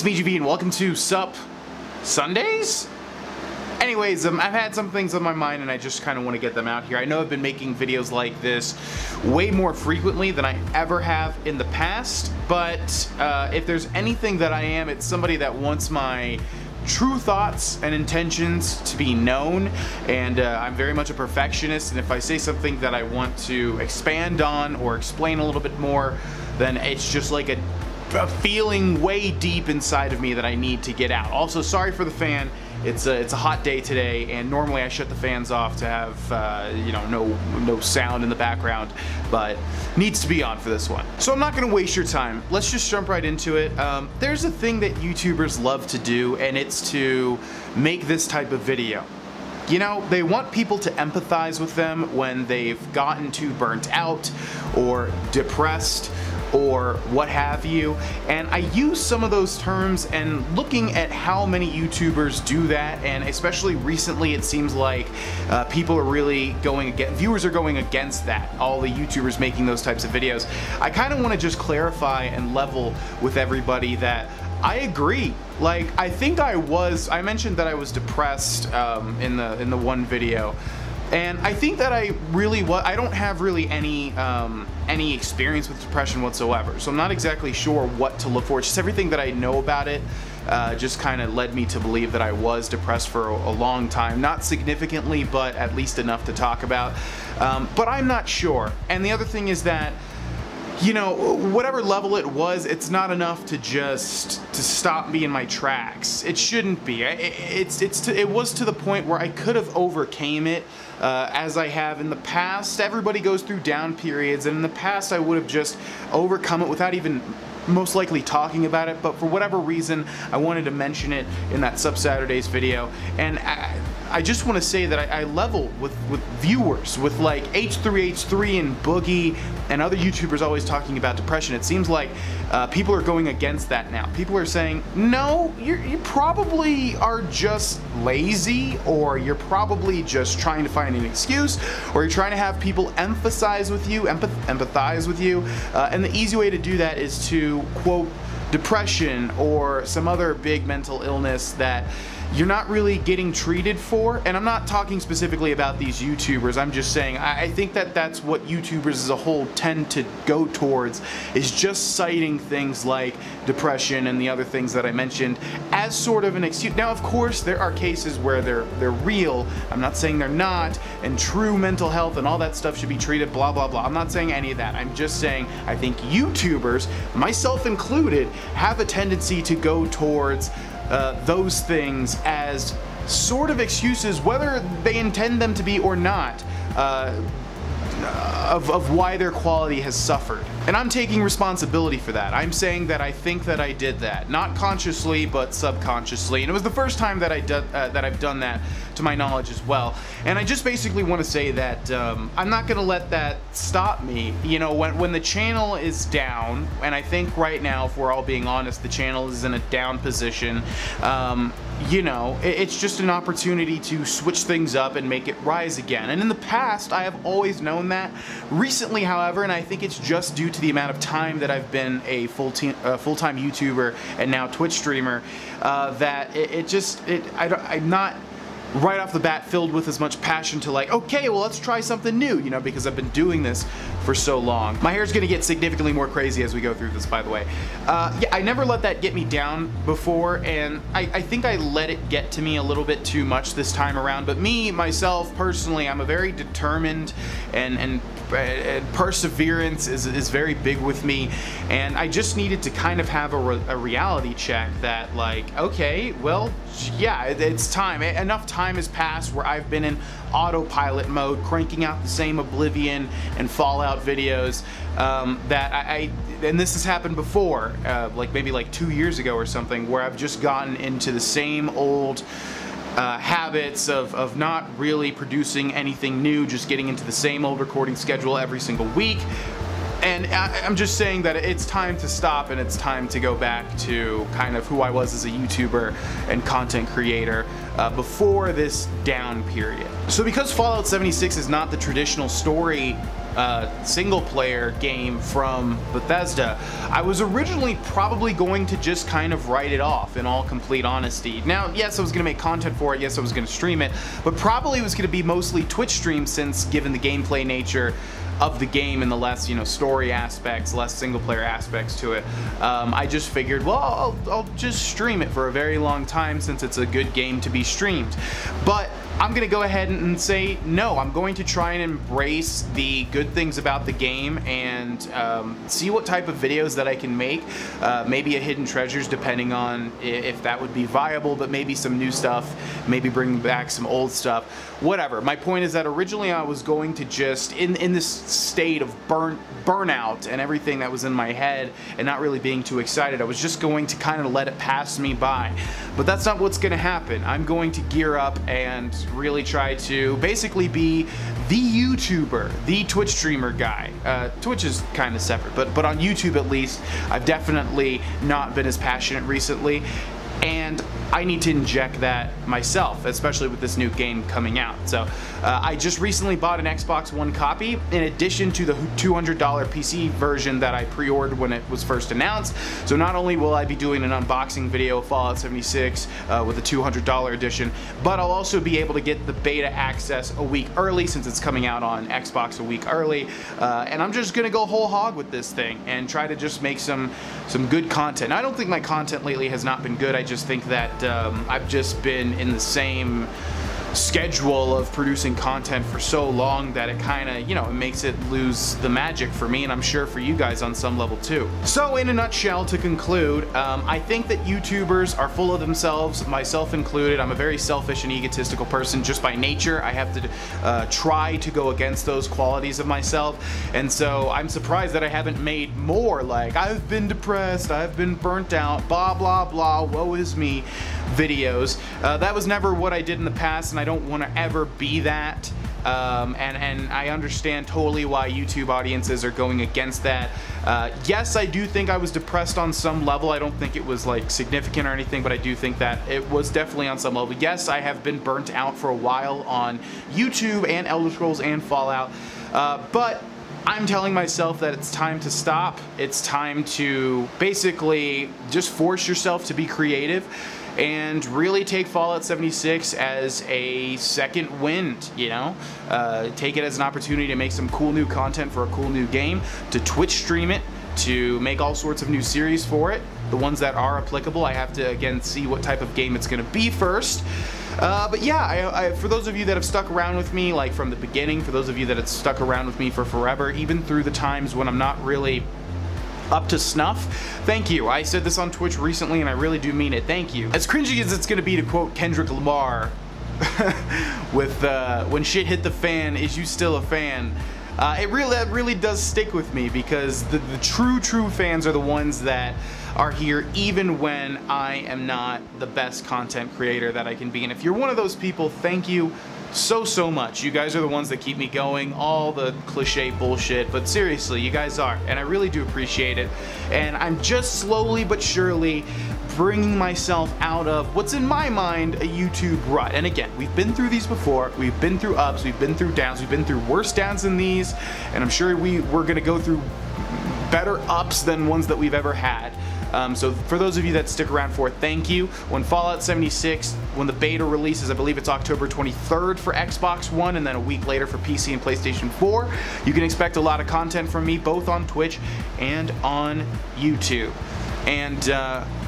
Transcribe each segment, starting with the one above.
Hey, it's me, GV, and welcome to Sup Sundays? Anyways, I've had some things on my mind and I just kind of want to get them out here. I know I've been making videos like this way more frequently than I ever have in the past, but if there's anything that I am, it's somebody that wants my true thoughts and intentions to be known, and I'm very much a perfectionist, and if I say something that I want to expand on or explain a little bit more, then it's just like a feeling way deep inside of me that I need to get out. Also, sorry for the fan. It's a hot day today, and normally I shut the fans off to have you know, no sound in the background, but needs to be on for this one. So I'm not gonna waste your time. Let's just jump right into it. There's a thing that YouTubers love to do, and it's to make this type of video. You know, they want people to empathize with them when they've gotten too burnt out or depressed or what have you, and I use some of those terms, and looking at how many YouTubers do that, and especially recently it seems like people are really going against, viewers are going against that, all the YouTubers making those types of videos. I kind of want to just clarify and level with everybody that I agree. Like, I think I mentioned that I was depressed in the one video, and I think that I don't have really any experience with depression whatsoever, so I'm not exactly sure what to look for. It's just everything that I know about it just kind of led me to believe that I was depressed for a long time. Not significantly, but at least enough to talk about. But I'm not sure. And the other thing is that, you know, whatever level it was, it's not enough to stop me in my tracks. It shouldn't be. It was to the point where I could have overcame it, as I have in the past. Everybody goes through down periods, and in the past I would have just overcome it without even most likely talking about it, but for whatever reason I wanted to mention it in that Sup Saturdays video, and I just want to say that I level with viewers, with like H3H3 and Boogie and other YouTubers always talking about depression. It seems like people are going against that now. People are saying, no, you probably are just lazy, or you're probably just trying to find an excuse, or you're trying to have people empathize with you, and the easy way to do that is to quote depression or some other big mental illness that you're not really getting treated for. And I'm not talking specifically about these YouTubers, I'm just saying I think that that's what YouTubers as a whole tend to go towards, is just citing things like depression and the other things that I mentioned as sort of an excuse. Now, of course, there are cases where they're real, I'm not saying they're not, and true mental health and all that stuff should be treated, blah blah blah. I'm not saying any of that. I'm just saying I think YouTubers, myself included, have a tendency to go towards those things as sort of excuses, whether they intend them to be or not, of why their quality has suffered. And I'm taking responsibility for that. I'm saying that I think that I did that, not consciously but subconsciously, and it was the first time that I've done that to my knowledge as well. And I just basically want to say that I'm not gonna let that stop me. You know, when the channel is down, and I think right now, if we're all being honest, the channel is in a down position, you know, it's just an opportunity to switch things up and make it rise again. And in the past, I have always known that. Recently, however, and I think it's just due to the amount of time that I've been a full-time YouTuber and now Twitch streamer, that I'm not right off the bat filled with as much passion to like, okay, well, let's try something new, you know, because I've been doing this for so long. My hair's gonna get significantly more crazy as we go through this, by the way. Yeah, I never let that get me down before, and I think I let it get to me a little bit too much this time around, but myself, personally, I'm a very determined, and perseverance is very big with me, and I just needed to kind of have a reality check that, like, okay, well, yeah, it's time. Enough time has passed where I've been in autopilot mode, cranking out the same Oblivion and Fallout videos, and this has happened before, like maybe like 2 years ago or something, where I've just gotten into the same old habits of not really producing anything new, just getting into the same old recording schedule every single week. And I'm just saying that it's time to stop, and it's time to go back to kind of who I was as a YouTuber and content creator before this down period. So because Fallout 76 is not the traditional story single player game from Bethesda, I was originally probably going to just kind of write it off, in all complete honesty. Now, yes, I was going to make content for it, yes, I was going to stream it, but probably it was going to be mostly Twitch streams, since given the gameplay nature of the game and the less, story aspects, less single player aspects to it, I just figured, well, I'll just stream it for a very long time, since it's a good game to be streamed. But I'm gonna go ahead and say no. I'm going to try and embrace the good things about the game and see what type of videos that I can make. Maybe a hidden treasures, depending on if that would be viable, but maybe some new stuff, maybe bring back some old stuff, whatever. My point is that originally I was going to just, in this state of burnout and everything that was in my head and not really being too excited, I was just going to kind of let it pass me by. But that's not what's going to happen. I'm going to gear up and really try to basically be the YouTuber, the Twitch streamer guy. Twitch is kind of separate, but on YouTube at least, I've definitely not been as passionate recently, and I need to inject that myself, especially with this new game coming out. So I just recently bought an Xbox One copy, in addition to the $200 PC version that I pre-ordered when it was first announced. So not only will I be doing an unboxing video of Fallout 76 with the $200 edition, but I'll also be able to get the beta access a week early, since it's coming out on Xbox a week early. And I'm just gonna go whole hog with this thing and try to just make some good content. I don't think my content lately has not been good. I just think that I've just been in the same schedule of producing content for so long that it kind of, it makes it lose the magic for me, and I'm sure for you guys on some level too. So in a nutshell, to conclude, I think that YouTubers are full of themselves, myself included. I'm a very selfish and egotistical person just by nature. I have to try to go against those qualities of myself, and so I'm surprised that I haven't made more like, I've been depressed, I've been burnt out, blah blah blah, woe is me videos. That was never what I did in the past, and I don't want to ever be that. And I understand totally why YouTube audiences are going against that. Yes, I do think I was depressed on some level. I don't think it was like significant or anything, but I do think that it was definitely on some level. Yes, I have been burnt out for a while on YouTube and Elder Scrolls and Fallout, but I'm telling myself that it's time to stop. It's time to basically just force yourself to be creative and really take Fallout 76 as a second wind, take it as an opportunity to make some cool new content for a cool new game, to Twitch stream it, to make all sorts of new series for it. The ones that are applicable, I have to again see what type of game it's going to be first. But yeah, for those of you that have stuck around with me like from the beginning, for those of you that have stuck around with me for forever, even through the times when I'm not really up to snuff, thank you. I said this on Twitch recently and I really do mean it. Thank you. As cringy as it's gonna be to quote Kendrick Lamar with when shit hit the fan, is you still a fan? That really does stick with me, because the true fans are the ones that are here even when I am not the best content creator that I can be. And if you're one of those people, thank you so much. You guys are the ones that keep me going, all the cliche bullshit, but seriously, you guys are, and I really do appreciate it. And I'm just slowly but surely bringing myself out of what's in my mind a YouTube rut. And again, we've been through these before. We've been through ups, we've been through downs, we've been through worse downs than these, and I'm sure we're gonna go through better ups than ones that we've ever had. So for those of you that stick around for it, thank you. When Fallout 76, when the beta releases, I believe it's October 23rd for Xbox One, and then a week later for PC and PlayStation 4, you can expect a lot of content from me, both on Twitch and on YouTube. And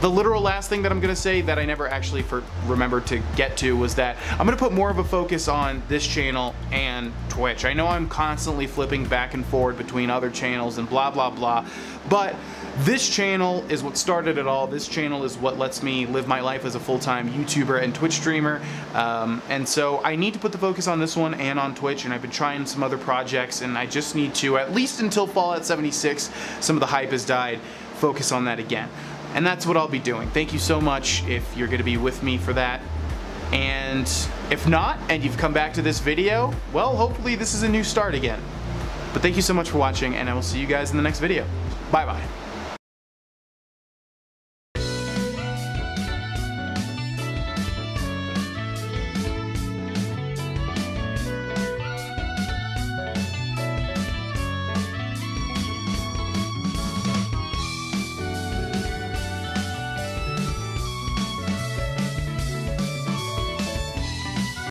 the literal last thing that I'm going to say that I never actually remembered to get to was that I'm going to put more of a focus on this channel and Twitch. I know I'm constantly flipping back and forward between other channels and blah blah blah, but this channel is what started it all. This channel is what lets me live my life as a full-time YouTuber and Twitch streamer, and so I need to put the focus on this one and on Twitch, and I've been trying some other projects, and I just need to, at least until Fallout 76, some of the hype has died, focus on that again. And that's what I'll be doing. Thank you so much if you're going to be with me for that. And if not, and you've come back to this video, well, hopefully this is a new start again. But thank you so much for watching, and I will see you guys in the next video. Bye-bye.